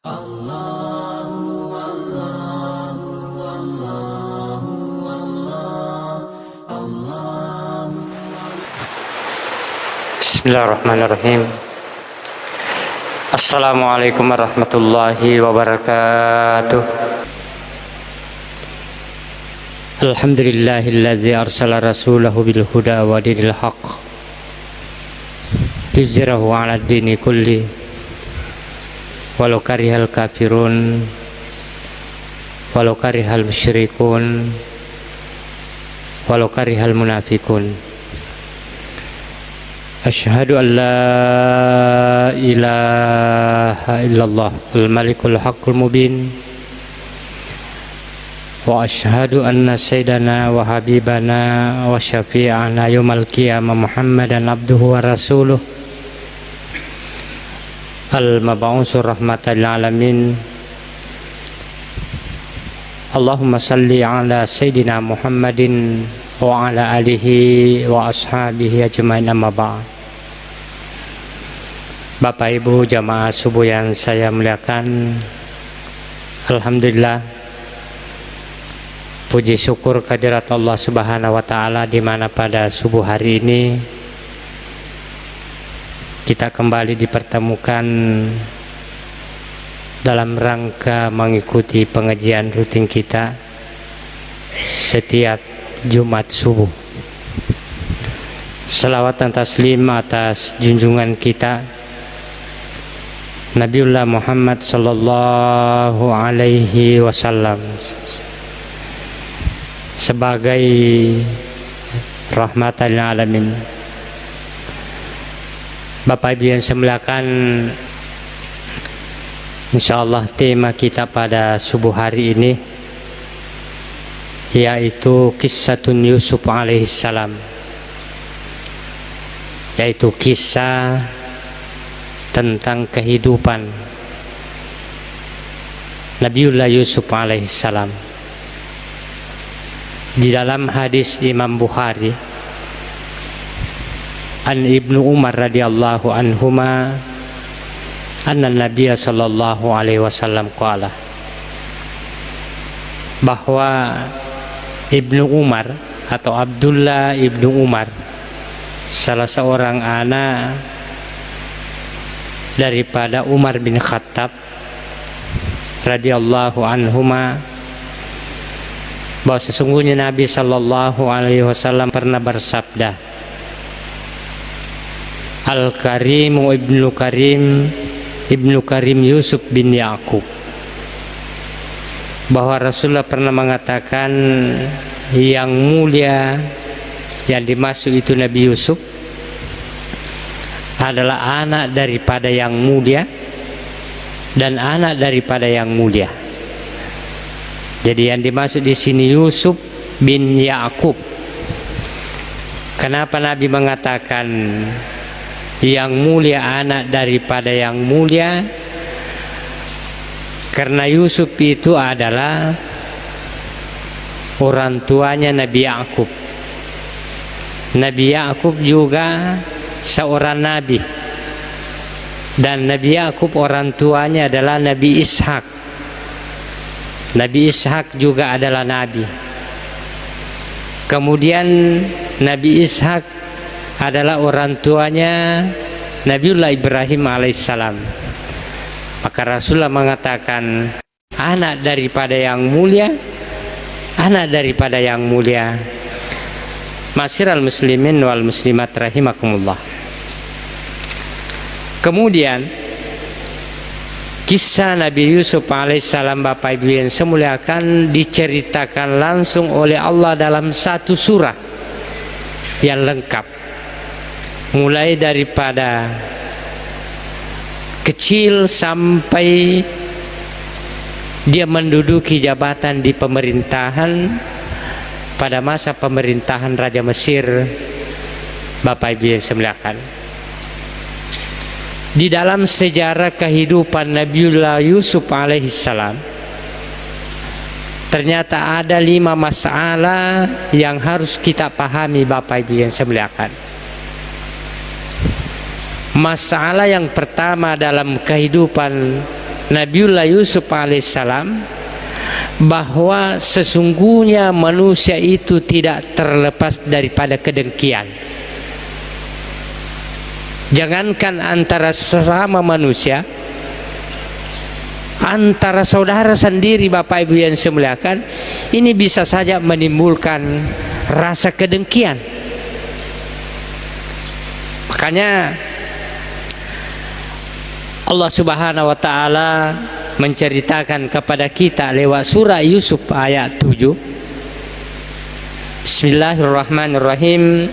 Bismillahirrahmanirrahim. Assalamualaikum warahmatullahi wabarakatuh. Alhamdulillahillazi arsala rasulahu bil huda wa dinil haqq liyuzhirahu 'ala ad-dini kulli walau karihal kafirun walau karihal musyrikun walau karihal munafikun. Asyhadu an la ilaha illallah al-malikul haqqul mubin wa asyhadu anna sayyidana wa habibana wa syafi'ana yaumal qiyamah Muhammadan abduhu wa rasuluh al-mab'utsur rahmatan lil alamin. Allahumma salli ala sayyidina Muhammadin wa ala alihi wa ashabihi ajmain, amma ba'd. Bapak Ibu jamaah subuh yang saya muliakan, alhamdulillah, puji syukur kehadirat Allah Subhanahu wa taala di mana pada subuh hari ini kita kembali dipertemukan dalam rangka mengikuti pengajian rutin kita setiap Jumat subuh. Salawat dan taslim atas junjungan kita Nabiullah Muhammad sallallahu alaihi wasallam sebagai rahmatan lil alamin. Bapak Ibu yang saya muliakan, insyaallah tema kita pada subuh hari ini yaitu kisatun Yusuf alaihissalam, yaitu kisah tentang kehidupan Nabiullah Yusuf alaihissalam. Di dalam hadis Imam Bukhari an Ibnu Umar radhiyallahu anhuma anna Nabiya sallallahu alaihi wasallam qala, bahwa Ibnu Umar atau Abdullah Ibnu Umar, salah seorang anak daripada Umar bin Khattab radhiyallahu anhuma, bahwa sesungguhnya Nabi sallallahu alaihi wasallam pernah bersabda, Al-Karimu Ibnu Karim Yusuf bin Yaqub, bahwa Rasulullah pernah mengatakan yang mulia yang dimaksud itu Nabi Yusuf adalah anak daripada yang mulia dan anak daripada yang mulia. Jadi yang dimaksud di sini Yusuf bin Yaqub. Kenapa Nabi mengatakan yang mulia anak daripada yang mulia? Karena Yusuf itu adalah orang tuanya Nabi Yaqub. Nabi Yaqub juga seorang nabi, dan Nabi Yaqub orang tuanya adalah Nabi Ishak. Nabi Ishak juga adalah nabi. Kemudian Nabi Ishak adalah orang tuanya Nabiullah Ibrahim alaihissalam. Maka Rasulullah mengatakan anak daripada yang mulia, anak daripada yang mulia. Masyiral muslimin wal muslimat rahimakumullah. Kemudian kisah Nabi Yusuf alaihissalam, Bapak Ibu yang saya muliakan, diceritakan langsung oleh Allah dalam satu surah yang lengkap, mulai daripada kecil sampai dia menduduki jabatan di pemerintahan pada masa pemerintahan Raja Mesir. Bapak Ibu yang saya muliakan, di dalam sejarah kehidupan Nabiullah Yusuf alaihissalam ternyata ada 5 masalah yang harus kita pahami, Bapak Ibu yang saya muliakan. Masalah yang pertama dalam kehidupan Nabiullah Yusuf alaihissalam bahwa sesungguhnya manusia itu tidak terlepas daripada kedengkian. Jangankan antara sesama manusia, antara saudara sendiri, Bapak Ibu yang saya muliakan, ini bisa saja menimbulkan rasa kedengkian. Makanya Allah Subhanahu wa taala menceritakan kepada kita lewat surah Yusuf ayat 7. Bismillahirrahmanirrahim.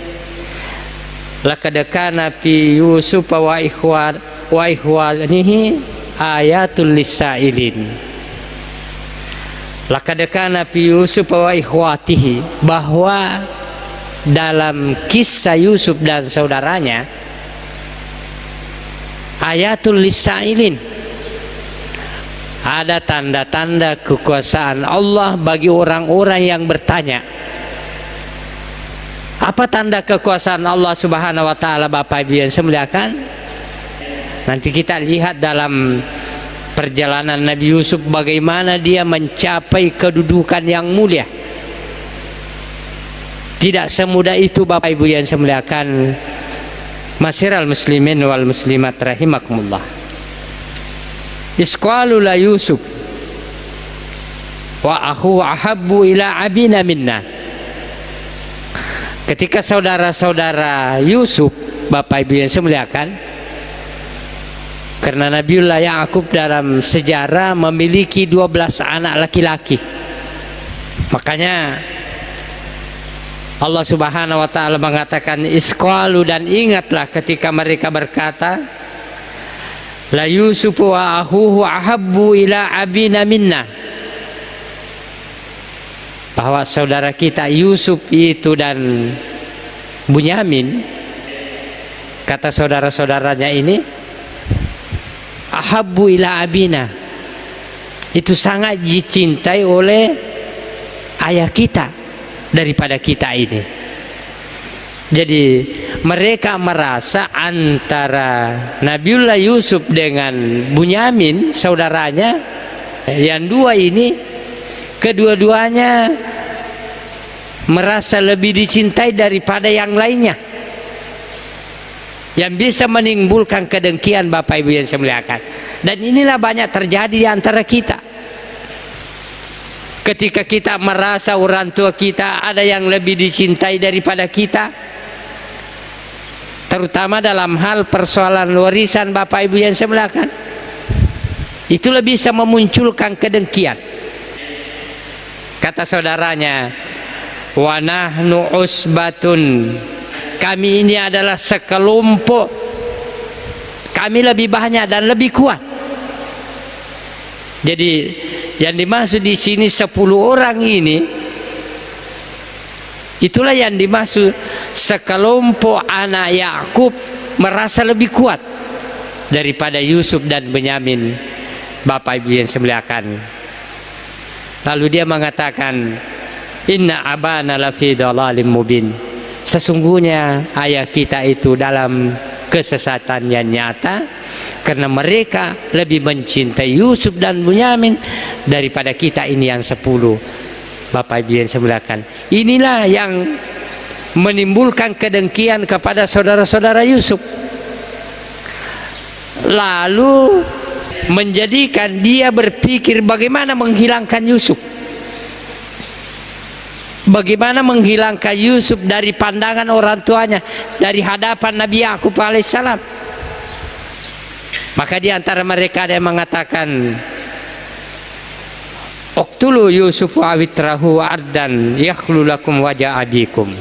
Laqad kana fi Yusuf wa ikhwanihi ayatul lisailin. Laqad kana fi Yusuf wa ikhwatihi, bahwa dalam kisah Yusuf dan saudaranya ayatul lisailin, ada tanda-tanda kekuasaan Allah bagi orang-orang yang bertanya. Apa tanda kekuasaan Allah Subhanahu wa taala, Bapak Ibu yang saya muliakan? Nanti kita lihat dalam perjalanan Nabi Yusuf bagaimana dia mencapai kedudukan yang mulia. Tidak semudah itu, Bapak Ibu yang saya muliakan. Masyiral muslimin wal muslimat rahimakumullah. Isqalu la Yusuf wa akhu ahabbu ila abina minna. Ketika saudara-saudara Yusuf, Bapak Ibu yang saya muliakan, karena Nabiullah Ya'qub dalam sejarah memiliki 12 anak laki-laki, makanya Allah Subhanahu wa taala mengatakan isqalu, dan ingatlah ketika mereka berkata la Yusuf wa akhuhu ahabbu ila abina minna, bahwa saudara kita Yusuf itu dan Bunyamin, kata saudara-saudaranya ini, ahabbu ila abina, itu sangat dicintai oleh ayah kita daripada kita ini. Jadi mereka merasa antara Nabiullah Yusuf dengan Bunyamin, saudaranya yang dua ini, kedua-duanya merasa lebih dicintai daripada yang lainnya, yang bisa menimbulkan kedengkian, Bapak Ibu yang saya muliakan. Dan inilah banyak terjadi di antara kita. Ketika kita merasa orang tua kita ada yang lebih dicintai daripada kita, terutama dalam hal persoalan warisan, Bapak Ibu yang saya muliakan, itulah bisa memunculkan kedengkian. Kata saudaranya, wa nahnu usbatun, kami ini adalah sekelompok, kami lebih banyak dan lebih kuat. Jadi yang dimaksud di sini 10 orang ini, itulah yang dimaksud sekelompok anak Yakub merasa lebih kuat daripada Yusuf dan Benyamin, Bapak Ibu yang saya muliakan. Lalu dia mengatakan, inna abana lafi dhalalim mubin, sesungguhnya ayah kita itu dalam kesesatan yang nyata, karena mereka lebih mencintai Yusuf dan Bunyamin daripada kita ini yang 10, Bapak Ibu yang saya muliakan. Inilah yang menimbulkan kedengkian kepada saudara-saudara Yusuf, lalu menjadikan dia berpikir bagaimana menghilangkan Yusuf, bagaimana menghilangkan Yusuf dari pandangan orang tuanya, dari hadapan Nabi Ya'qub alaihissalam. Maka di antara mereka ada yang mengatakan, uqtulu Yusuf awitrahu ardan yakhlu lakum wajah abikum.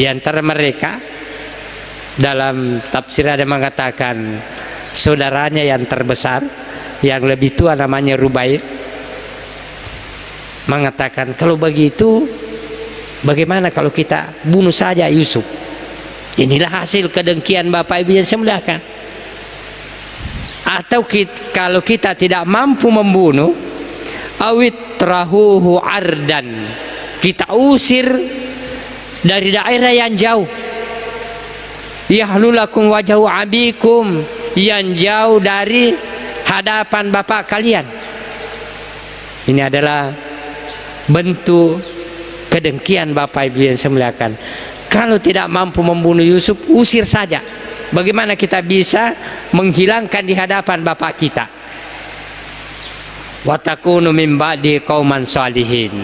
Di antara mereka dalam tafsir ada yang mengatakan, saudaranya yang terbesar, yang lebih tua namanya Rubair, mengatakan, kalau begitu bagaimana kalau kita bunuh saja Yusuf. Inilah hasil kedengkian, Bapak Ibu yang saya muliakan. Atau kalau kita tidak mampu membunuh, awit trahuhu ardan, kita usir dari daerah yang jauh, yahlulakum wajhu abikum, yang jauh dari hadapan bapak kalian. Ini adalah bentuk kedengkian Bapak Ibu yang saya muliakan. Kalau tidak mampu membunuh Yusuf, usir saja. Bagaimana kita bisa menghilangkan di hadapan bapak kita? Wa takunu min ba'di qauman shalihin.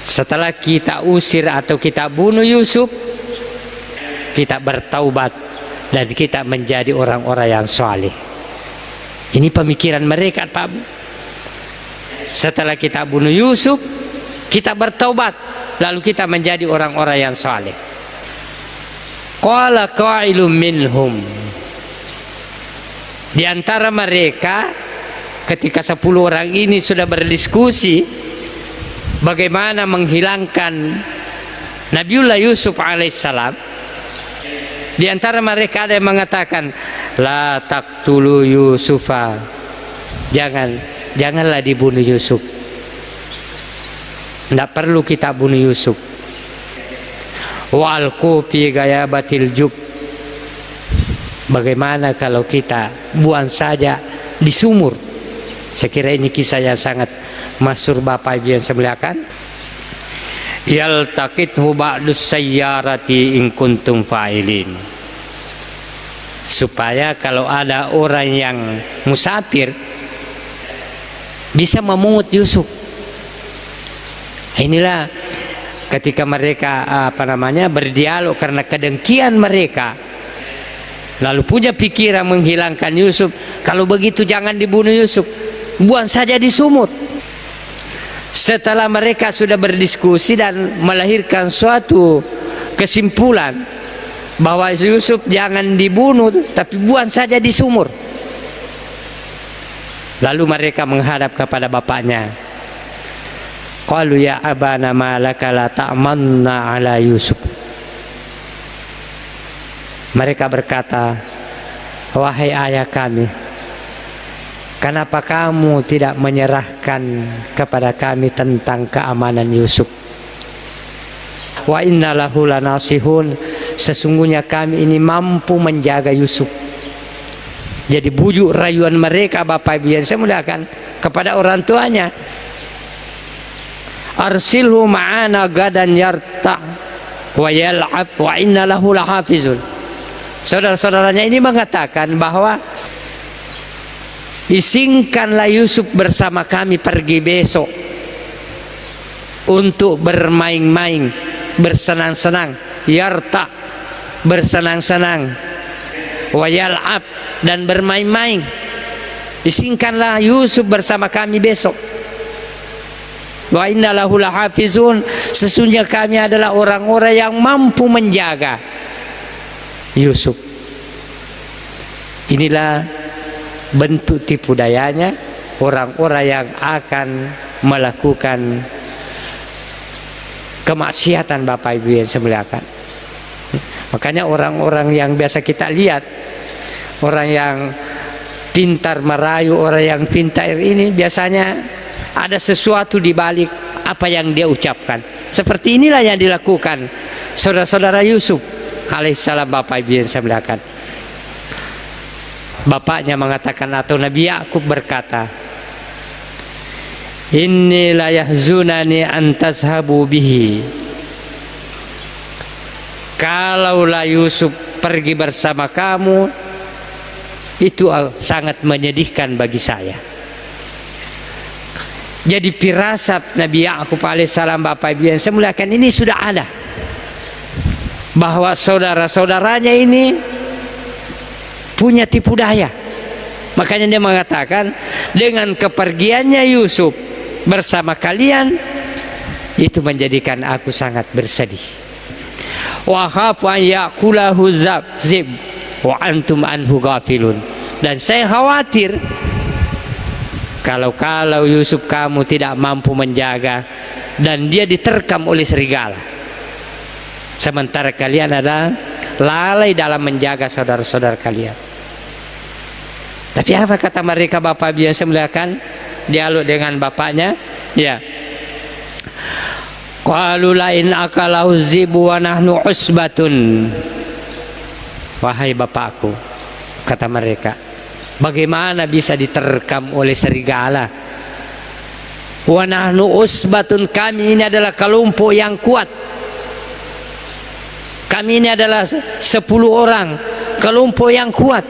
Setelah kita usir atau kita bunuh Yusuf, kita bertaubat dan kita menjadi orang-orang yang saleh. Ini pemikiran mereka, Pak Bu. Setelah kita bunuh Yusuf, kita bertaubat, lalu kita menjadi orang-orang yang saleh. Qala qailum minhum. Di antara mereka, ketika 10 orang ini sudah berdiskusi bagaimana menghilangkan Nabiullah Yusuf alaihissalam, di antara mereka ada yang mengatakan, la taqtulu Yusufa, janganlah dibunuh Yusuf, tidak perlu kita bunuh Yusuf. Wa alqu fi ghayabatil jub, bagaimana kalau kita buang saja di sumur. Saya kira ini kisah yang sangat masyhur Bapak Ibu yang saya muliakan. Yaltaqithu ba'dus sayyarati in kuntum fa'ilin, supaya kalau ada orang yang musafir bisa memungut Yusuf. Inilah ketika mereka berdialog karena kedengkian mereka, lalu punya pikiran menghilangkan Yusuf. Kalau begitu jangan dibunuh Yusuf, buang saja di sumur. Setelah mereka sudah berdiskusi dan melahirkan suatu kesimpulan bahwa Yusuf jangan dibunuh tapi buang saja di sumur, lalu mereka menghadap kepada bapaknya. Qalu ya abana ma laka la ta'manna ala Yusuf. Mereka berkata, wahai ayah kami, kenapa kamu tidak menyerahkan kepada kami tentang keamanan Yusuf? Wa inna lahu lanasihun, sesungguhnya kami ini mampu menjaga Yusuf. Jadi bujuk rayuan mereka Bapak Ibu yang saya muliakan kepada orang tuanya, arsilhu ma'ana gadan yarta wa yal'ab wa inna lahu lahafizun. Saudara-saudaranya ini mengatakan bahwa isingkanlah Yusuf bersama kami pergi besok untuk bermain-main, bersenang-senang, yarta, bersenang-senang, wa yal'ab, dan bermain-main. Isingkanlah Yusuf bersama kami besok. Wa inna lahu lahafizun, sesungguhnya kami adalah orang-orang yang mampu menjaga Yusuf. Inilah bentuk tipu dayanya orang-orang yang akan melakukan kemaksiatan Bapak Ibu yang saya muliakan. Makanya orang-orang yang biasa kita lihat, orang yang pintar merayu, orang yang pintar ini biasanya ada sesuatu di balik apa yang dia ucapkan. Seperti inilah yang dilakukan saudara-saudara Yusuf alaihissalam Bapak Ibu yang saya muliakan. Bapaknya mengatakan atau Nabi Yakub berkata, inni la yahzunani an tazhabu bihi. Kalaulah Yusuf pergi bersama kamu, itu sangat menyedihkan bagi saya. Jadi firasat Nabi Yakub alaihissalam Bapak Ibu yang saya muliakan ini sudah ada, bahwa saudara-saudaranya ini punya tipu daya. Makanya dia mengatakan, dengan kepergiannya Yusuf bersama kalian itu menjadikan aku sangat bersedih. Wa khafu an yaqulahu zib wa antum anhu ghafilun. Dan saya khawatir kalau Yusuf kamu tidak mampu menjaga dan dia diterkam oleh serigala, sementara kalian adalah lalai dalam menjaga saudara-saudara kalian. Tapi apa kata mereka Bapak biasa melakukan dialog dengan bapaknya? Ya, qalu la in akalahu zibu wa nahnu usbatun. Wahai bapakku, kata mereka. Bagaimana bisa diterkam oleh serigala? Wa nahnu usbatun, kami ini adalah kelompok yang kuat. Kami ini adalah 10 orang, kelompok yang kuat.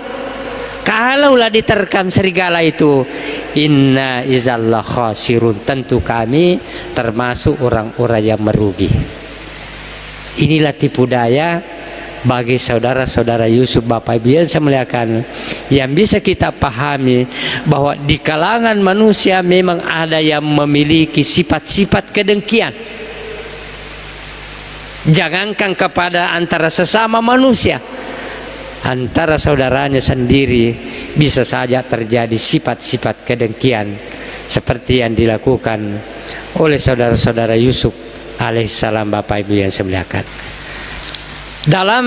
Kalaulah diterkam serigala itu, inna izallah khasirun, tentu kami termasuk orang-orang yang merugi. Inilah tipu daya bagi saudara-saudara Yusuf, Bapak Ibu yang saya muliakan, yang bisa kita pahami bahwa di kalangan manusia memang ada yang memiliki sifat-sifat kedengkian. Jangankan kepada antara sesama manusia, antara saudaranya sendiri bisa saja terjadi sifat-sifat kedengkian seperti yang dilakukan oleh saudara-saudara Yusuf alaihissalam, Bapak Ibu yang saya muliakan. Dalam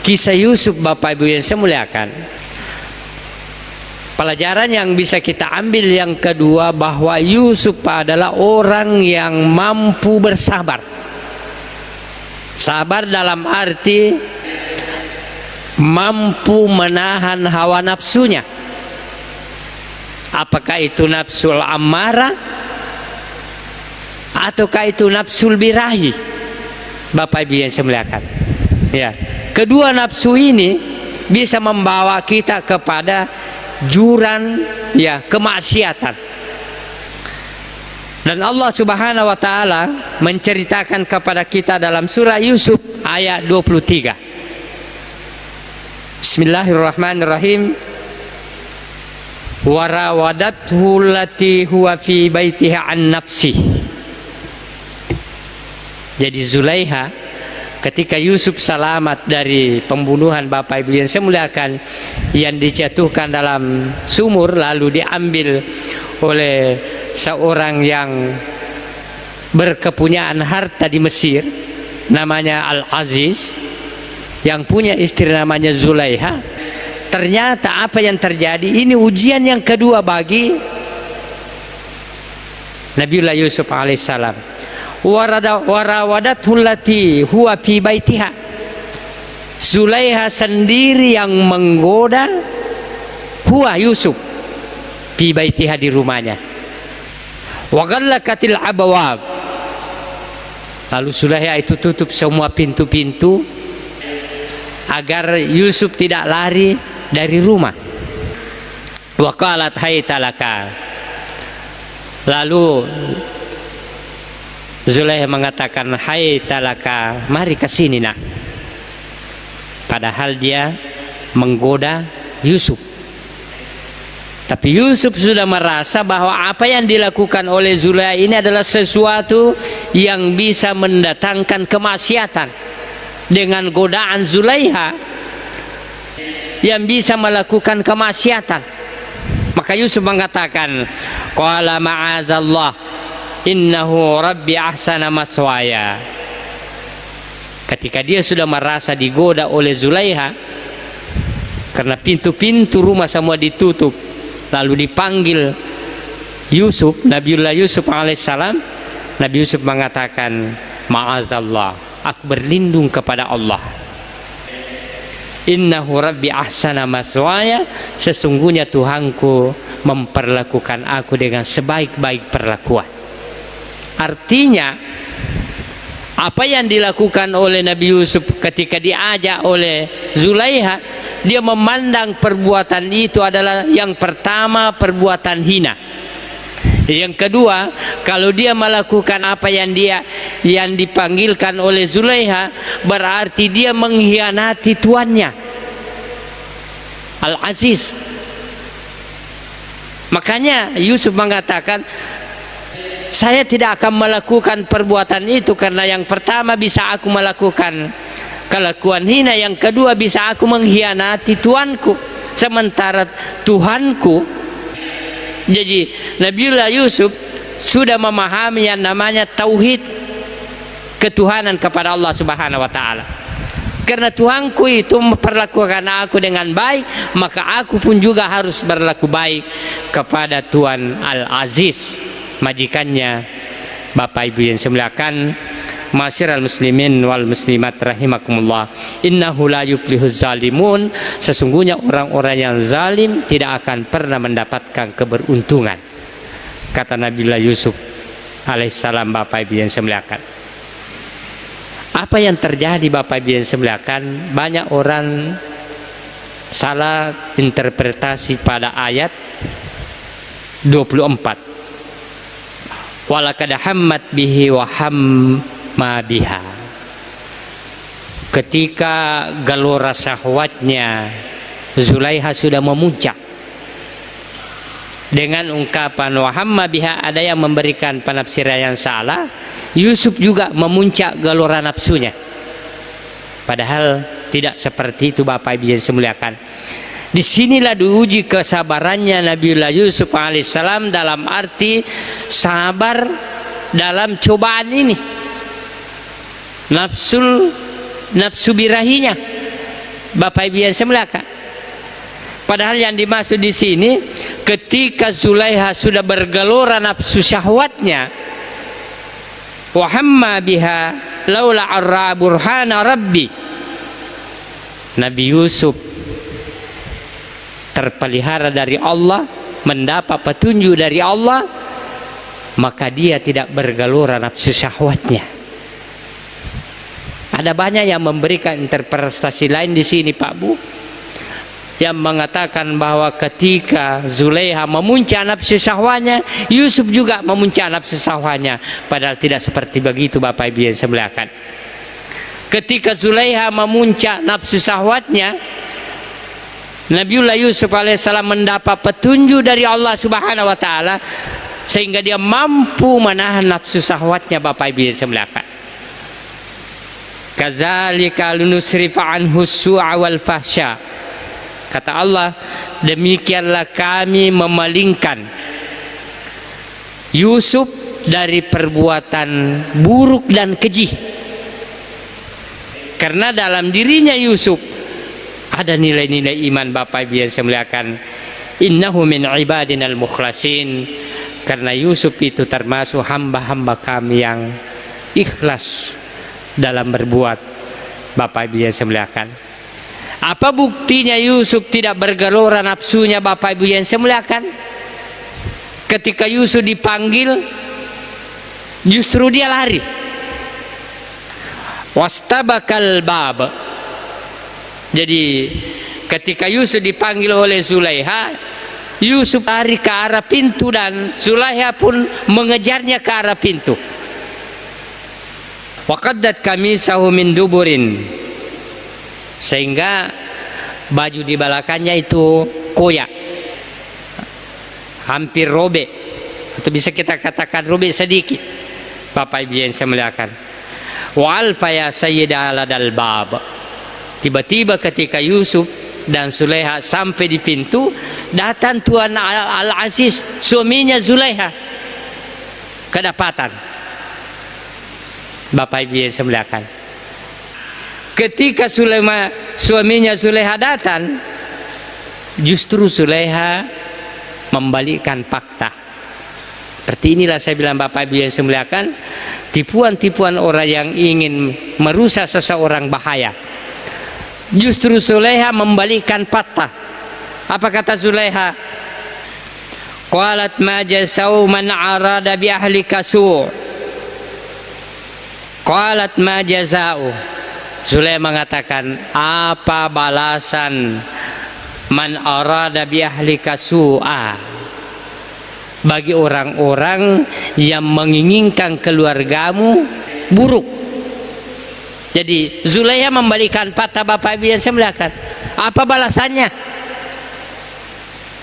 kisah Yusuf, Bapak Ibu yang saya muliakan, pelajaran yang bisa kita ambil yang kedua, bahwa Yusuf adalah orang yang mampu bersabar. Sabar dalam arti mampu menahan hawa nafsunya. Apakah itu nafsul amarah ataukah itu nafsul birahi, Bapak Ibu yang saya muliakan. Ya, kedua nafsu ini bisa membawa kita kepada jurang ya kemaksiatan. Dan Allah Subhanahu wa taala menceritakan kepada kita dalam surah Yusuf ayat 23. Bismillahirrahmanirrahim. Warawadathu allati huwa fi baitiha an nafsi. Jadi Zulaiha ketika Yusuf selamat dari pembunuhan, Bapak Ibu yang saya muliakan, yang dijatuhkan dalam sumur lalu diambil oleh seorang yang berkepunyaan harta di Mesir namanya Al-Aziz, yang punya istri namanya Zulaiha. Ternyata apa yang terjadi ini ujian yang kedua bagi Nabiullah Yusuf alaihissalam. Warawadathu allati huwa fi baitiha. Zulaiha sendiri yang menggoda huwa Yusuf fi baitiha, di rumahnya. Wa ghallaqatil abwab. Lalu Zulaiha itu tutup semua pintu-pintu agar Yusuf tidak lari dari rumah. Wa qalat haytalaka. Lalu Zulaiha mengatakan, haytalaka, mari ke sini nak. Padahal dia menggoda Yusuf. Tapi Yusuf sudah merasa bahwa apa yang dilakukan oleh Zulaiha ini adalah sesuatu yang bisa mendatangkan kemaksiatan. Dengan godaan Zulaiha yang bisa melakukan kemaksiatan, maka Yusuf mengatakan, qala ma'azallah innahu rabbi ahsana maswaya. Ketika dia sudah merasa digoda oleh Zulaiha karena pintu-pintu rumah semua ditutup, lalu dipanggil Yusuf, Nabiullah Yusuf alaihissalam, Nabi Yusuf mengatakan, ma'azallah, aku berlindung kepada Allah. Innahu rabbi ahsana maswaya, sesungguhnya Tuhanku memperlakukan aku dengan sebaik-baik perlakuan. Artinya apa yang dilakukan oleh Nabi Yusuf ketika diajak oleh Zulaiha, dia memandang perbuatan itu adalah yang pertama perbuatan hina. Yang kedua, kalau dia melakukan apa yang dipanggilkan oleh Zulaiha, berarti dia mengkhianati tuannya Al-Aziz. Makanya Yusuf mengatakan, saya tidak akan melakukan perbuatan itu karena yang pertama bisa aku melakukan kelakuan hina, yang kedua bisa aku mengkhianati tuanku. Sementara Tuhanku, jadi Nabiullah Yusuf sudah memahami yang namanya tauhid ketuhanan kepada Allah Subhanahu wa taala. Karena Tuhanku itu memperlakukan aku dengan baik, maka aku pun juga harus berlaku baik kepada Tuhan Al-Aziz, majikannya. Bapak Ibu yang saya muliakan, Masyiral muslimin wal muslimat rahimakumullah, innahu la yuflihuz zalimun, sesungguhnya orang-orang yang zalim tidak akan pernah mendapatkan keberuntungan, kata Nabiullah Yusuf alaihissalam. Bapak Ibu yang semuliakan, apa yang terjadi Bapak Ibu yang semuliakan? Banyak orang salah interpretasi pada ayat 24. Walaqad hammat bihi wa hamma biha. Ketika gelora syahwatnya Zulaiha sudah memuncak dengan ungkapan wa hamma biha, ada yang memberikan penafsiran yang salah. Yusuf juga memuncak gelora nafsunya, padahal tidak seperti itu Bapak Ibu yang semuliakan. Disinilah diuji kesabarannya Nabiullah Yusuf alaihissalam, dalam arti sabar dalam cobaan ini, nafsu birahinya Bapak Ibu yang semuliakan. Padahal yang dimaksud di sini, ketika Zulaiha sudah bergelora nafsu syahwatnya, wa hamma biha laula arra burhana rabbi, Nabi Yusuf terpelihara dari Allah, mendapat petunjuk dari Allah, maka dia tidak bergelora nafsu syahwatnya. Ada banyak yang memberikan interpretasi lain di sini Pak Bu, yang mengatakan bahwa ketika Zulaiha memuncak nafsu syahwatnya, Yusuf juga memuncak nafsu syahwatnya, padahal tidak seperti begitu Bapak Ibu yang semuliakan. Ketika Zulaiha memuncak nafsu syahwatnya, Nabiullah Yusuf alaihissalam mendapat petunjuk dari Allah subhanahu wa ta'ala, sehingga dia mampu menahan nafsu syahwatnya Bapak Ibu yang semuliakan. Kadzalika lunusrifa anhu su'a wal fahsya, kata Allah, demikianlah kami memalingkan Yusuf dari perbuatan buruk dan keji, karena dalam dirinya Yusuf ada nilai-nilai iman Bapak Ibu yang saya muliakan. Innahu min ibadinal mukhlasin, karena Yusuf itu termasuk hamba-hamba kami yang ikhlas dalam berbuat Bapak Ibu yang saya muliakan. Apa buktinya Yusuf tidak bergelora nafsunya Bapak Ibu yang saya muliakan? Ketika Yusuf dipanggil, justru dia lari. Wastabakal bab. Jadi ketika Yusuf dipanggil oleh Zulaiha, Yusuf lari ke arah pintu dan Zulaiha pun mengejarnya ke arah pintu. Waqaddat qamisahu min duburin, sehingga baju di belakangnya itu koyak, hampir robek, atau bisa kita katakan robek sedikit Bapak Ibu yang saya muliakan. Wa alfa ya sayyidah ala dal bab. Tiba-tiba ketika Yusuf dan Zulaiha sampai di pintu, datang Tuan Al-Aziz, suaminya Zulaiha, kedapatan Bapak Ibu yang saya muliakan. Ketika suaminya Zulaiha datang, justru Zulaiha membalikkan fakta. Seperti inilah saya bilang Bapak Ibu yang saya muliakan, tipuan-tipuan orang yang ingin merusak seseorang bahaya. Justru Zulaiha membalikkan fakta. Apa kata Zulaiha? Qalat ma jasau man arada bi ahlika su'. Qalat ma jazau. Zulaiha mengatakan, apa balasan man arada bi ahlika su'a, bagi orang-orang yang menginginkan keluargamu buruk. Jadi Zulaiha membalikan fakta Bapak Ibu yang saya muliakan. Apa balasannya?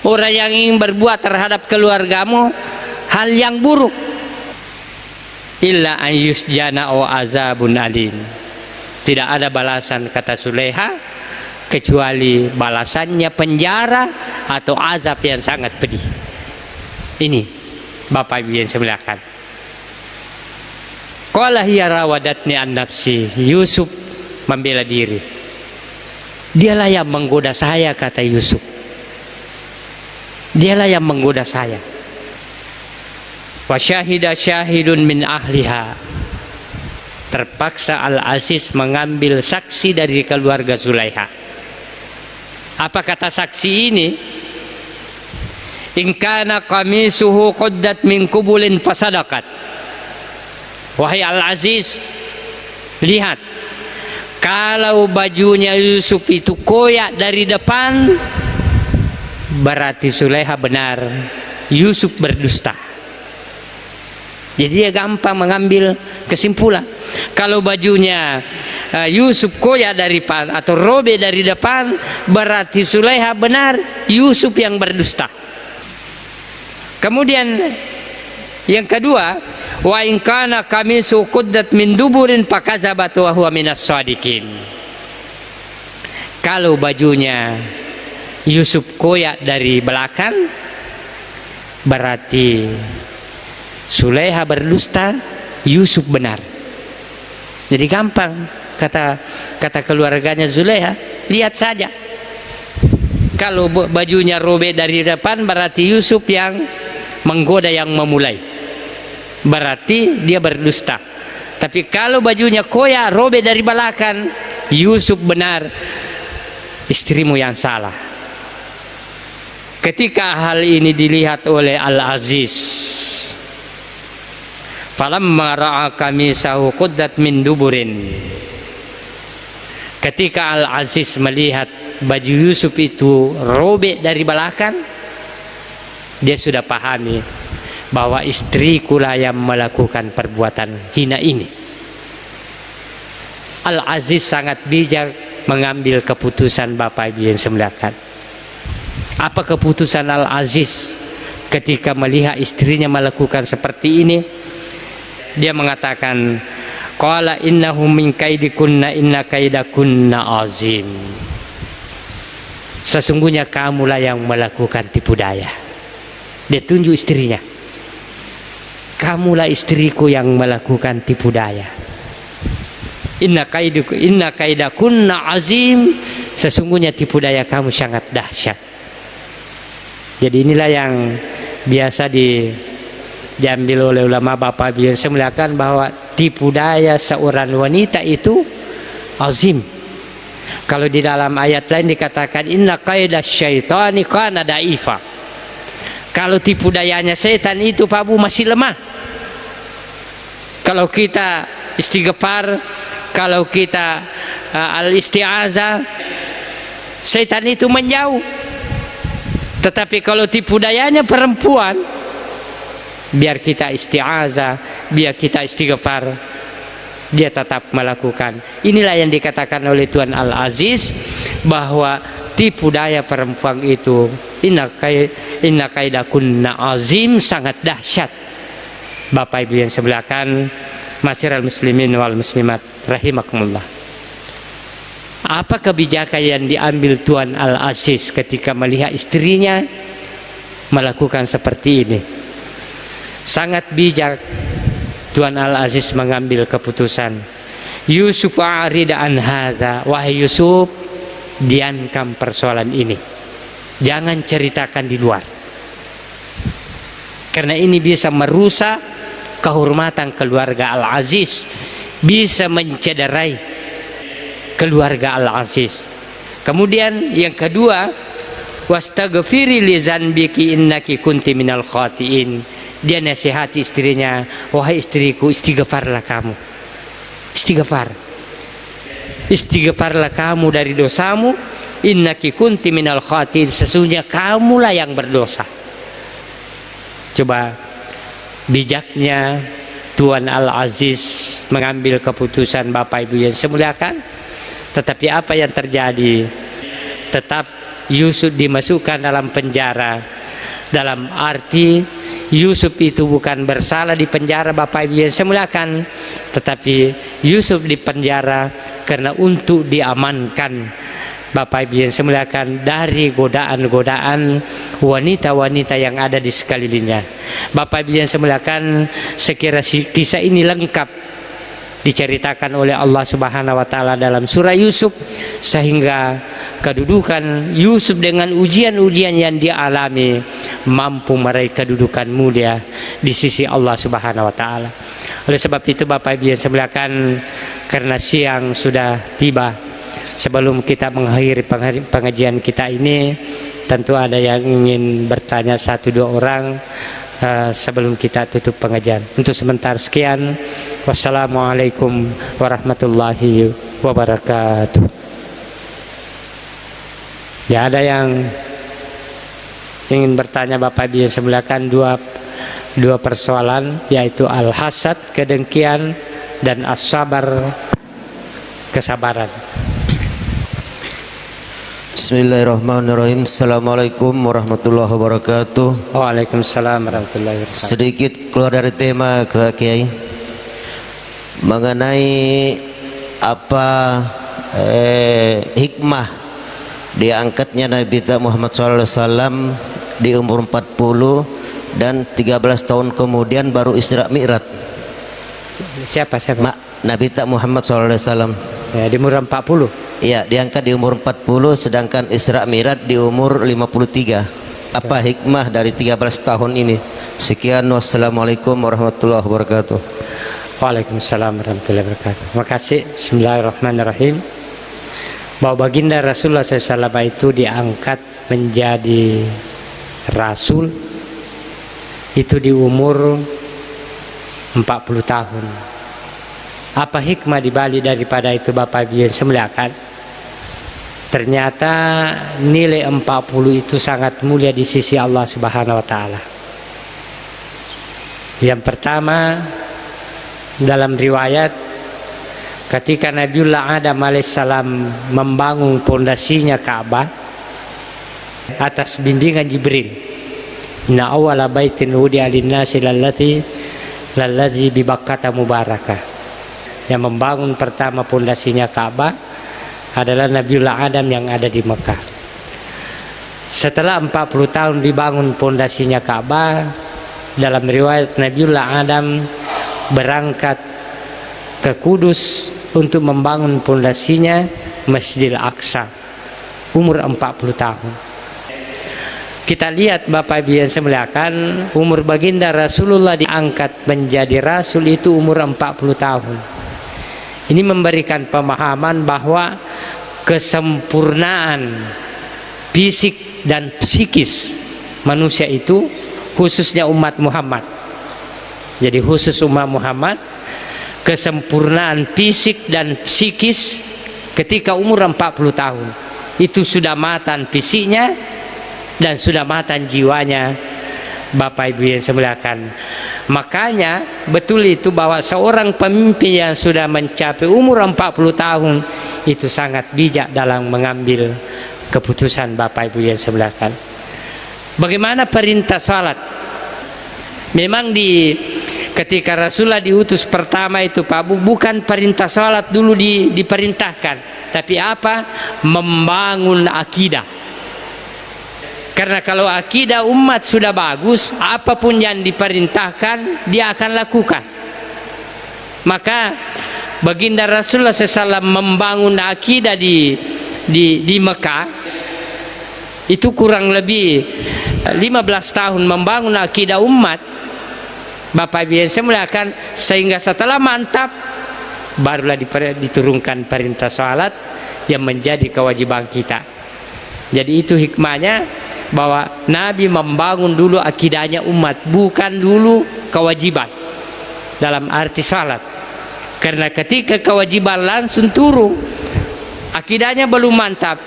Orang yang ingin berbuat terhadap keluargamu hal yang buruk, illa an yusjana wa azabun alim. Tidak ada balasan, kata Zulaiha, kecuali balasannya penjara atau azab yang sangat pedih. Ini Bapak Ibu yang saya muliakan. Qala hiya rawadatni an nafsi. Yusuf membela diri. Dialah yang menggoda saya, kata Yusuf. Dialah yang menggoda saya. Wa syahida syahidun min ahliha. terpaksa Al-Aziz mengambil saksi dari keluarga Zulaiha. Apa kata saksi ini? In kana qamisuhu quddat min qubulin fasadaqat. Wahai Al-Aziz, lihat, kalau bajunya Yusuf itu koyak dari depan, berarti Zulaiha benar, Yusuf berdusta. Jadi dia gampang mengambil kesimpulan. Kalau bajunya Yusuf koyak dari depan atau robek dari depan, berarti Zulaiha benar, Yusuf yang berdusta. Kemudian yang kedua, wa in kana qamisu quddat min duburin fakazabat wa huwa minas shadiqin. Kalau bajunya Yusuf koyak dari belakang, berarti Zulaiha berdusta, Yusuf benar. Jadi gampang kata keluarganya Zulaiha, lihat saja. Kalau bajunya robek dari depan, berarti Yusuf yang menggoda, yang memulai, berarti dia berdusta. Tapi kalau bajunya koyak robek dari belakang, Yusuf benar, istrimu yang salah. Ketika hal ini dilihat oleh Al-Aziz, falamma ra'a qamisahu quddat min duburin, ketika Al-Aziz melihat baju Yusuf itu robek dari belakang, dia sudah pahami bahwa istriku lah yang melakukan perbuatan hina ini. Al-Aziz sangat bijak mengambil keputusan. Bapak Ibu yang semuliakan, apa keputusan Al-Aziz ketika melihat istrinya melakukan seperti ini? Dia mengatakan, qala innahu min kaidikunna inna kaidakunna azim. Sesungguhnya kamulah yang melakukan tipu daya. Dia tunjuk istrinya, kamulah istriku yang melakukan tipu daya. Inna kaidakunna azim. Sesungguhnya tipu daya kamu sangat dahsyat. Jadi inilah yang biasa diambil oleh ulama Bapak Ibu yang saya muliakan, bahwa tipu daya seorang wanita itu azim. Kalau di dalam ayat lain dikatakan inna kaidah syaitani kana daifa. Kalau tipu dayanya setan itu Pak Bu masih lemah. Kalau kita istighfar, kalau kita al-isti'azah, setan itu menjauh. Tetapi kalau tipu dayanya perempuan, biar kita isti'azah, biar kita istighfar, dia tetap melakukan. Inilah yang dikatakan oleh Tuan Al-Aziz, bahwa tipu daya perempuan itu inna kaidakunna azim, sangat dahsyat. Bapak Ibu yang sebelahkan, masyiral muslimin wal muslimat rahimakumullah. Apa kebijakan yang diambil Tuan Al-Aziz ketika melihat istrinya melakukan seperti ini? Sangat bijak Tuan Al-Aziz mengambil keputusan. Yusuf a'rid an hadza, wahai Yusuf, diamkan persoalan ini, jangan ceritakan di luar, karena ini bisa merusak kehormatan keluarga Al-Aziz, bisa mencederai keluarga Al-Aziz. Kemudian yang kedua, wastaghfiri li zanbiki innaki kunti minal khatiin. Dia nasihati istrinya, wahai istriku, istighfarlah kamu, istighfarlah kamu dari dosamu, innaki kunti minal khatiin, sesungguhnya kamulah yang berdosa. Coba bijaknya Tuan Al-Aziz mengambil keputusan. Bapak Ibu yang saya muliakan, tetapi apa yang terjadi? Tetap Yusuf dimasukkan dalam penjara. Dalam arti Yusuf itu bukan bersalah di penjara, Bapak Ibu yang saya muliakan, tetapi Yusuf di penjara karena untuk diamankan, Bapak Ibu yang saya muliakan, dari godaan-godaan wanita-wanita yang ada di sekelilingnya. Bapak Ibu yang saya muliakan, sekira kisah ini lengkap diceritakan oleh Allah Subhanahu wa taala dalam surah Yusuf, sehingga kedudukan Yusuf dengan ujian-ujian yang dia alami mampu meraih kedudukan mulia di sisi Allah Subhanahu wa taala. Oleh sebab itu Bapak Ibu yang saya muliakan, karena siang sudah tiba, sebelum kita mengakhiri pengajian kita ini, tentu ada yang ingin bertanya 1-2 orang sebelum kita tutup pengajian. Untuk sebentar sekian. Wassalamualaikum warahmatullahi wabarakatuh. Ya, ada yang ingin bertanya Bapak Ibu yang saya muliakan, dua persoalan, yaitu al-hasad, kedengkian, dan as-sabar, kesabaran. Bismillahirrahmanirrahim. Assalamualaikum warahmatullahi wabarakatuh. Waalaikumsalam warahmatullahi wabarakatuh. Sedikit keluar dari tema ke Kiai mengenai apa hikmah diangkatnya Nabi Muhammad SAW di umur 40 dan 13 tahun kemudian baru Isra Mi'raj. Siapa? Nabi Muhammad SAW. Ya, di umur 40. Iya, diangkat di umur 40, sedangkan Isra Mi'raj di umur 53. Apa hikmah dari 13 tahun ini? Sekian, wassalamualaikum warahmatullahi wabarakatuh. Waalaikumsalam warahmatullahi wabarakatuh. Terima kasih. Bismillahirrahmanirrahim. Bahwa baginda Rasulullah SAW itu diangkat menjadi Rasul itu di umur 40 tahun. Apa hikmah dibalik daripada itu Bapak Ibu yang saya muliakan? Ternyata nilai 40 itu sangat mulia di sisi Allah Subhanahu wa taala. Yang pertama, dalam riwayat ketika Nabiullah Adam alaihissalam membangun pondasinya Ka'bah atas bimbingan Jibril, inna awwala baitin wudi'a lin-nasi lallazi bi Bakkata mubarakah. Yang membangun pertama pondasinya Ka'bah adalah Nabiullah Adam yang ada di Mekah. Setelah 40 tahun dibangun pondasinya Ka'bah, dalam riwayat Nabiullah Adam berangkat ke Kudus untuk membangun pondasinya Masjidil Aqsa, umur 40 tahun. Kita lihat Bapak Ibu yang saya muliakan, umur baginda Rasulullah diangkat menjadi Rasul itu umur 40 tahun. Ini memberikan pemahaman bahwa kesempurnaan fisik dan psikis manusia itu, khususnya umat Muhammad. Jadi khusus umat Muhammad, kesempurnaan fisik dan psikis ketika umur 40 tahun itu sudah matang fisiknya dan sudah matang jiwanya Bapak Ibu yang saya muliakan. Makanya betul itu bahwa seorang pemimpin yang sudah mencapai umur 40 tahun itu sangat bijak dalam mengambil keputusan Bapak Ibu yang saya muliakan. Bagaimana perintah salat? Memang ketika Rasulullah diutus pertama itu Pak Bu, bukan perintah salat dulu diperintahkan, tapi apa? Membangun akidah. Karena kalau akidah umat sudah bagus, apapun yang diperintahkan dia akan lakukan. Maka baginda Rasulullah SAW membangun akidah di Mekah itu kurang lebih 15 tahun membangun akidah umat Bapak Ibu yang saya muliakan, sehingga setelah mantap barulah diturunkan perintah salat yang menjadi kewajiban kita. Jadi itu hikmahnya, bahwa Nabi membangun dulu akidahnya umat, bukan dulu kewajiban dalam arti salat. Karena ketika kewajiban langsung turun, akidahnya belum mantap,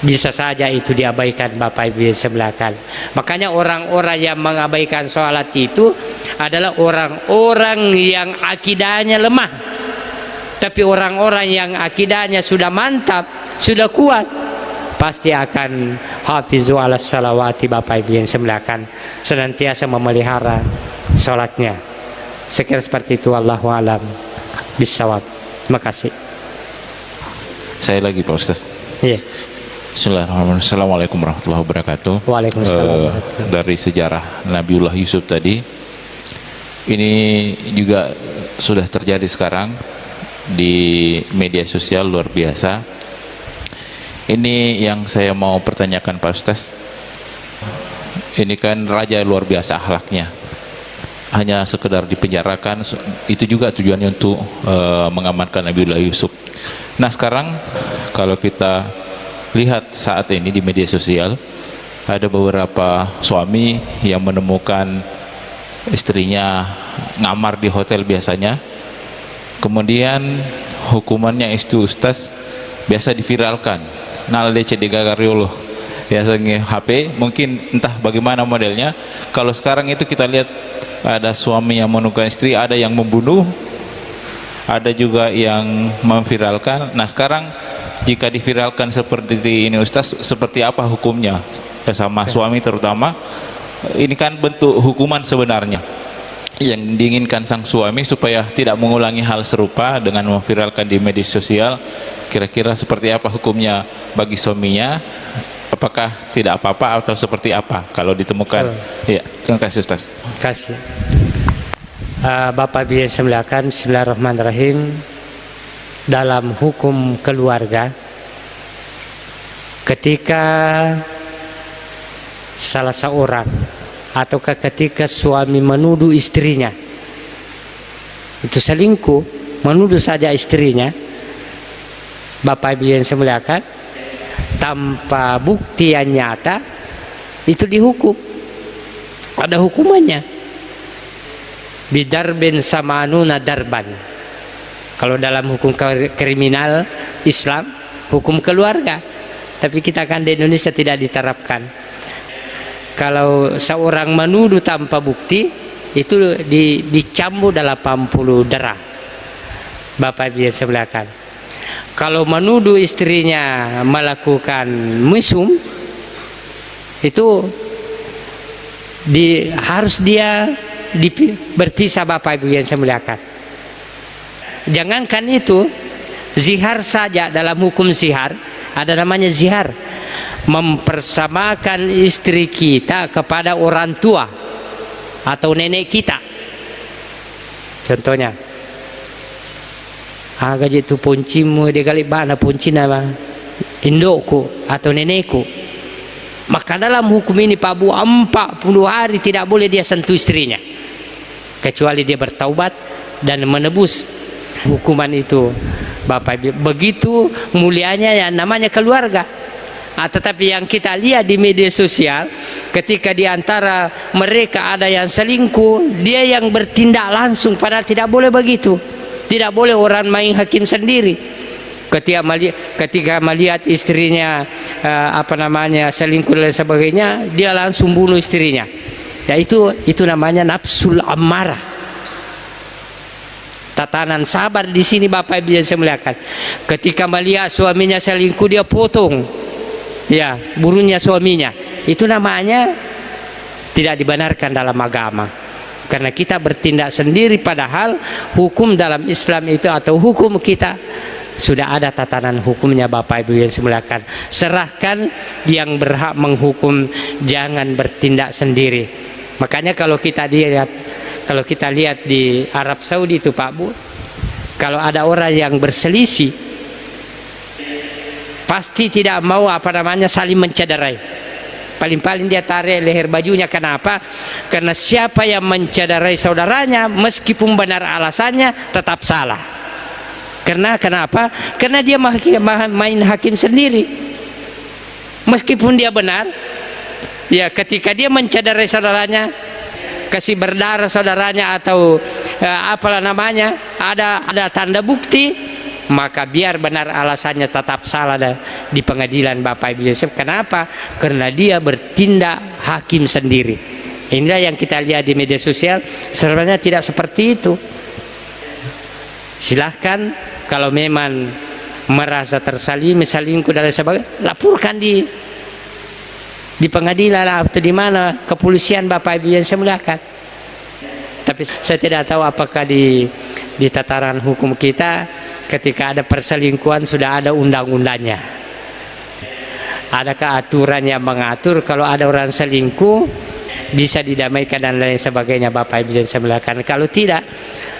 bisa saja itu diabaikan Bapak Ibu yang saya muliakan. Makanya orang-orang yang mengabaikan salat itu adalah orang-orang yang akidahnya lemah. Tapi orang-orang yang akidahnya sudah mantap, sudah kuat, pasti akan hafizu ala salawati Bapak Ibu yang saya muliakan, senantiasa memelihara salatnya. Sekira seperti itu, wallahu alam bisawab. Terima kasih. Saya lagi Pak Ustaz. Iya. Bismillahirrahmanirrahim. Assalamualaikum warahmatullahi wabarakatuh. Waalaikumsalam. Dari sejarah Nabiullah Yusuf tadi, ini juga sudah terjadi sekarang di media sosial, luar biasa. Ini yang saya mau pertanyakan Pak Ustaz. Ini kan raja luar biasa akhlaknya, hanya sekedar dipenjarakan, itu juga tujuannya untuk mengamankan Nabiullah Yusuf. Nah sekarang kalau kita lihat saat ini di media sosial, ada beberapa suami yang menemukan istrinya ngamar di hotel biasanya, kemudian hukumannya itu ustaz biasa diviralkan, nal DC digagariolo biasanya HP, mungkin entah bagaimana modelnya. Kalau sekarang itu kita lihat ada suami yang menemukan istri, ada yang membunuh, ada juga yang memviralkan. Nah sekarang jika diviralkan seperti ini ustaz, seperti apa hukumnya sama suami terutama? Ini kan bentuk hukuman sebenarnya yang diinginkan sang suami supaya tidak mengulangi hal serupa dengan memviralkan di media sosial. Kira-kira seperti apa hukumnya bagi suaminya? Apakah tidak apa-apa atau seperti apa kalau ditemukan? Ya, terima kasih Ustaz. Terima kasih. Bapak Ibu yang saya muliakan, bismillahirrahmanirrahim. Dalam hukum keluarga, ketika salah seorang atau ketika suami menuduh istrinya itu selingkuh, menuduh saja istrinya, Bapak Ibu yang saya muliakan, tanpa bukti yang nyata, itu dihukum, ada hukumannya. Bidarbin samanuna darban. Kalau dalam hukum kriminal Islam, hukum keluarga, tapi kita kan di Indonesia tidak diterapkan. Kalau seorang menuduh tanpa bukti, itu dicambuk 80 derah. Bapak Ibu yang saya muliakan. Kalau menuduh istrinya melakukan mesum, itu harus dia berpisah, Bapak Ibu yang saya muliakan. Jangankan itu, zihar saja, dalam hukum zihar ada namanya zihar, mempersamakan istri kita kepada orang tua atau nenek kita. Contohnya, gaji itu poncimu dia kali bana poncina indokku atau nenekku. Maka dalam hukum ini Pak Bu, 40 hari tidak boleh dia sentuh istrinya kecuali dia bertaubat dan menebus hukuman itu, Bapak Ibu. Begitu mulianya yang namanya keluarga. Tetapi yang kita lihat di media sosial, ketika di antara mereka ada yang selingkuh, dia yang bertindak langsung, padahal tidak boleh begitu. Tidak boleh orang main hakim sendiri. Ketika melihat istrinya selingkuh dan sebagainya, dia langsung bunuh istrinya. Ya itu namanya nafsul ammarah. Tatanan sabar di sini Bapak Ibu yang saya muliakan. Ketika melihat suaminya selingkuh, dia potong, ya, burunya suaminya. Itu namanya tidak dibenarkan dalam agama. Karena kita bertindak sendiri, padahal hukum dalam Islam itu atau hukum kita sudah ada tatanan hukumnya, Bapak Ibu yang saya muliakan. Serahkan yang berhak menghukum, jangan bertindak sendiri. Makanya kalau kita lihat di Arab Saudi itu Pak Bu, kalau ada orang yang berselisih, pasti tidak mau saling mencederai. Paling-paling dia tarik leher bajunya. Kenapa? Karena siapa yang mencederai saudaranya, meskipun benar alasannya, tetap salah. Kenapa? Karena dia main hakim sendiri. Meskipun dia benar, ya, ketika dia mencederai saudaranya, kasih berdarah saudaranya, atau ada tanda bukti, maka biar benar alasannya tetap salah di pengadilan, Bapak Ibu. Kenapa? Karena dia bertindak hakim sendiri. Inilah yang kita lihat di media sosial. Sebenarnya tidak seperti itu. Silahkan kalau memang merasa tersalimi, selingkuh dan sebagainya, laporkan di pengadilan atau di mana, kepolisian, Bapak Ibu yang saya muliakan. Tapi saya tidak tahu apakah di tataran hukum kita ketika ada perselingkuhan sudah ada undang-undangnya. Adakah aturan yang mengatur kalau ada orang selingkuh bisa didamaikan dan lain sebagainya, Bapak Ibu yang saya muliakan? Kalau tidak,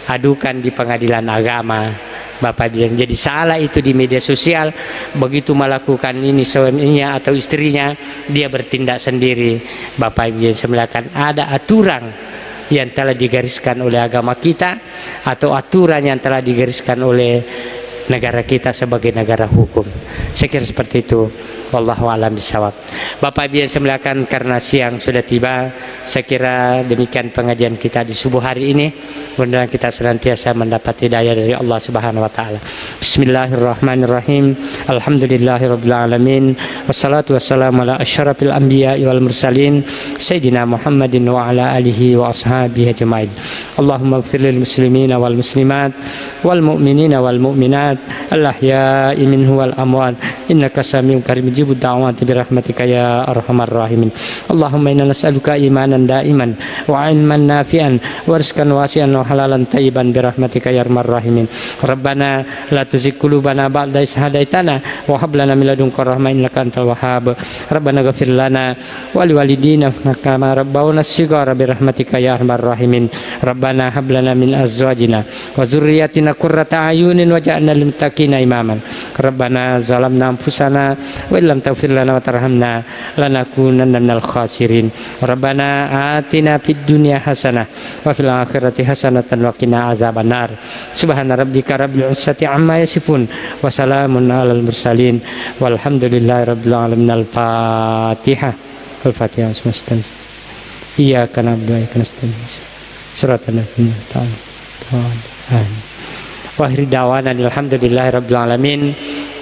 adukan di pengadilan agama Bapak Ibu. Jadi salah itu di media sosial, begitu melakukan ini suaminya atau istrinya, dia bertindak sendiri. Bapak Ibu yang semuliakan, ada aturan yang telah digariskan oleh agama kita atau aturan yang telah digariskan oleh negara kita sebagai negara hukum. Saya kira seperti itu. Wallahu a'lam bishawab. Bapak Ibu yang semuliakan, karena siang sudah tiba, saya kira demikian pengajian kita di subuh hari ini. Mudah-mudahan kita senantiasa mendapat hidayah dari Allah Subhanahu wa taala. Bismillahirrahmanirrahim. Alhamdulillahirabbil alamin. Wassalatu wassalamu ala asyrafil anbiya'i wal mursalin sayyidina Muhammadin wa ala alihi wa ashabihi ajmain. Allahumma ighfir lil muslimina wal muslimat wal mu'minina wal mu'minat al ahya'i minhum wal amwat innaka samiun karim mujibud da'wati bi rahmatika ya arhamar rahimin. Allahumma inna nas'aluka imanan da'iman wa ilman nafi'an wa rizqan wasi'an wa halalan tayyiban bi rahmatika ya arhamar rahimin. Rabbana la tuzigh qulubana ba'da idh hadaitana wa hab lana min ladunka rahmah innaka antal wahhab. Rabbana ighfir lana wa liwalidina kama rabbawna shighara bi rahmatika ya arhamar rahimin. Rabbana hab lana min azwajina wa dzurriyyatina qurrata a'yunin waj'alna lil muttaqina imaman. Rabbana zalamna anfusana wa illam taghfir lana wa tarhamna lanakunanna minal khasirin. Rabbana atina fid dunya hasanah wa fil akhirati hasanatan wa qina azabannar. Subhana rabbika rabbil izzati amma yasifun wa salamun alal mursalin walhamdulillahi rabbil alamin. Al-Fatihah. Al-Fatihah. Iyyaka na'budu wa iyyaka nasta'in. Shiratal ladzina an'amta 'alaihim. Wa akhir da'wana alhamdulillahi rabbil alamin.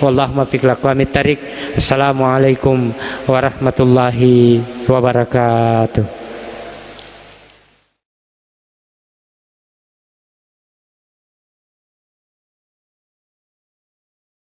Wallahumma fiq laqwamit tariq. Assalamualaikum warahmatullahi wabarakatuh.